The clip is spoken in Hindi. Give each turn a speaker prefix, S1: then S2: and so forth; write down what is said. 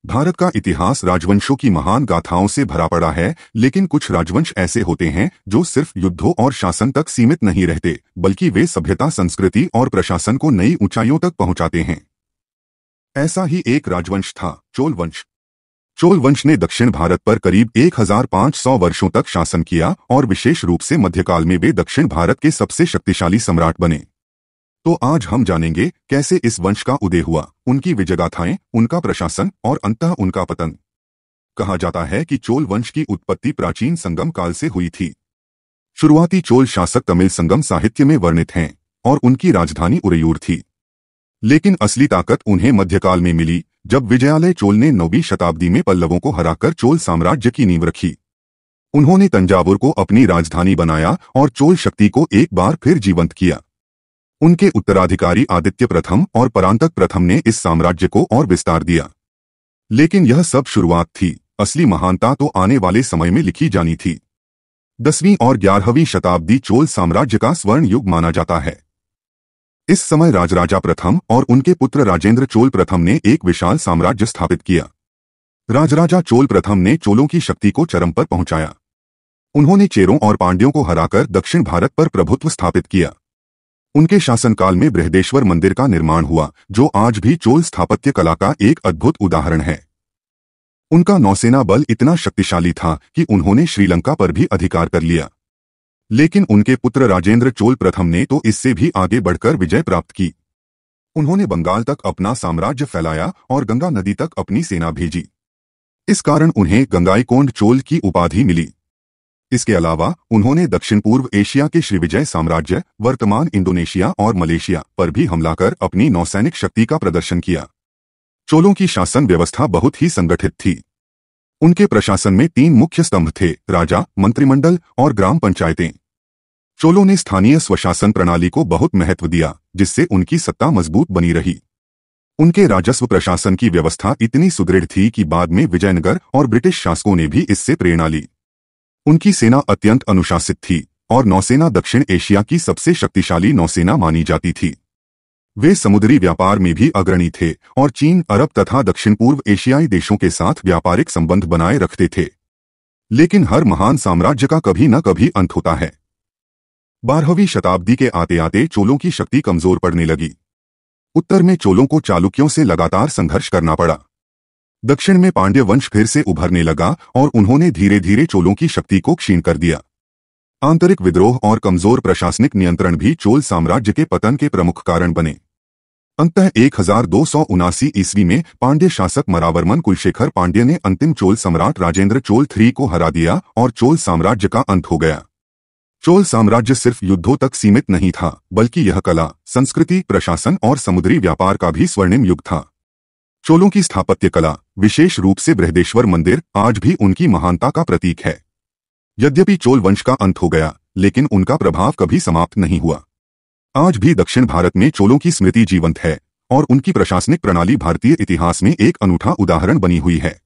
S1: भारत का इतिहास राजवंशों की महान गाथाओं से भरा पड़ा है, लेकिन कुछ राजवंश ऐसे होते हैं जो सिर्फ युद्धों और शासन तक सीमित नहीं रहते, बल्कि वे सभ्यता, संस्कृति और प्रशासन को नई ऊंचाइयों तक पहुंचाते हैं। ऐसा ही एक राजवंश था चोल वंश। चोल वंश ने दक्षिण भारत पर करीब 1500 वर्षों तक शासन किया और विशेष रूप से मध्यकाल में वे दक्षिण भारत के सबसे शक्तिशाली सम्राट बने। तो आज हम जानेंगे कैसे इस वंश का उदय हुआ, उनकी विजयगाथाएं, उनका प्रशासन और अंततः उनका पतन। कहा जाता है कि चोल वंश की उत्पत्ति प्राचीन संगम काल से हुई थी। शुरुआती चोल शासक तमिल संगम साहित्य में वर्णित हैं और उनकी राजधानी उरेयूर थी। लेकिन असली ताकत उन्हें मध्यकाल में मिली, जब विजयालय चोल ने 9वीं शताब्दी में पल्लवों को हराकर चोल साम्राज्य की नींव रखी। उन्होंने तंजावुर को अपनी राजधानी बनाया और चोल शक्ति को एक बार फिर जीवंत किया। उनके उत्तराधिकारी आदित्य प्रथम और परांतक प्रथम ने इस साम्राज्य को और विस्तार दिया। लेकिन यह सब शुरुआत थी, असली महानता तो आने वाले समय में लिखी जानी थी। 10वीं और 11वीं शताब्दी चोल साम्राज्य का स्वर्ण युग माना जाता है। इस समय राजराजा प्रथम और उनके पुत्र राजेंद्र चोल प्रथम ने एक विशाल साम्राज्य स्थापित किया। राजराजा चोल प्रथम ने चोलों की शक्ति को चरम पर पहुंचाया। उन्होंने चेरों और पांड्यों को हराकर दक्षिण भारत पर प्रभुत्व स्थापित किया। उनके शासनकाल में बृहदेश्वर मंदिर का निर्माण हुआ, जो आज भी चोल स्थापत्य कला का एक अद्भुत उदाहरण है। उनका नौसेना बल इतना शक्तिशाली था कि उन्होंने श्रीलंका पर भी अधिकार कर लिया। लेकिन उनके पुत्र राजेंद्र चोल प्रथम ने तो इससे भी आगे बढ़कर विजय प्राप्त की। उन्होंने बंगाल तक अपना साम्राज्य फैलाया और गंगा नदी तक अपनी सेना भेजी। इस कारण उन्हें गंगाईकोंड चोल की उपाधि मिली। इसके अलावा उन्होंने दक्षिण पूर्व एशिया के श्रीविजय साम्राज्य, वर्तमान इंडोनेशिया और मलेशिया पर भी हमला कर अपनी नौसैनिक शक्ति का प्रदर्शन किया। चोलों की शासन व्यवस्था बहुत ही संगठित थी। उनके प्रशासन में 3 मुख्य स्तंभ थे: राजा, मंत्रिमंडल और ग्राम पंचायतें। चोलों ने स्थानीय स्वशासन प्रणाली को बहुत महत्व दिया, जिससे उनकी सत्ता मजबूत बनी रही। उनके राजस्व प्रशासन की व्यवस्था इतनी सुदृढ़ थी कि बाद में विजयनगर और ब्रिटिश शासकों ने भी इससे प्रेरणा ली। उनकी सेना अत्यंत अनुशासित थी और नौसेना दक्षिण एशिया की सबसे शक्तिशाली नौसेना मानी जाती थी। वे समुद्री व्यापार में भी अग्रणी थे और चीन, अरब तथा दक्षिण पूर्व एशियाई देशों के साथ व्यापारिक संबंध बनाए रखते थे। लेकिन हर महान साम्राज्य का कभी न कभी अंत होता है। 12वीं शताब्दी के आते आते चोलों की शक्ति कमजोर पड़ने लगी। उत्तर में चोलों को चालुक्यों से लगातार संघर्ष करना पड़ा। दक्षिण में पांड्य वंश फिर से उभरने लगा और उन्होंने धीरे धीरे चोलों की शक्ति को क्षीण कर दिया। आंतरिक विद्रोह और कमजोर प्रशासनिक नियंत्रण भी चोल साम्राज्य के पतन के प्रमुख कारण बने। अंततः 1279 ईस्वी में पांड्य शासक मरावर्मन कुलशेखर पांड्य ने अंतिम चोल सम्राट राजेंद्र चोल III को हरा दिया और चोल साम्राज्य का अंत हो गया। चोल साम्राज्य सिर्फ युद्धों तक सीमित नहीं था, बल्कि यह कला, संस्कृति, प्रशासन और समुद्री व्यापार का भी स्वर्णिम युग था। चोलों की स्थापत्य कला, विशेष रूप से बृहदेश्वर मंदिर, आज भी उनकी महानता का प्रतीक है। यद्यपि चोल वंश का अंत हो गया, लेकिन उनका प्रभाव कभी समाप्त नहीं हुआ। आज भी दक्षिण भारत में चोलों की स्मृति जीवंत है और उनकी प्रशासनिक प्रणाली भारतीय इतिहास में एक अनूठा उदाहरण बनी हुई है।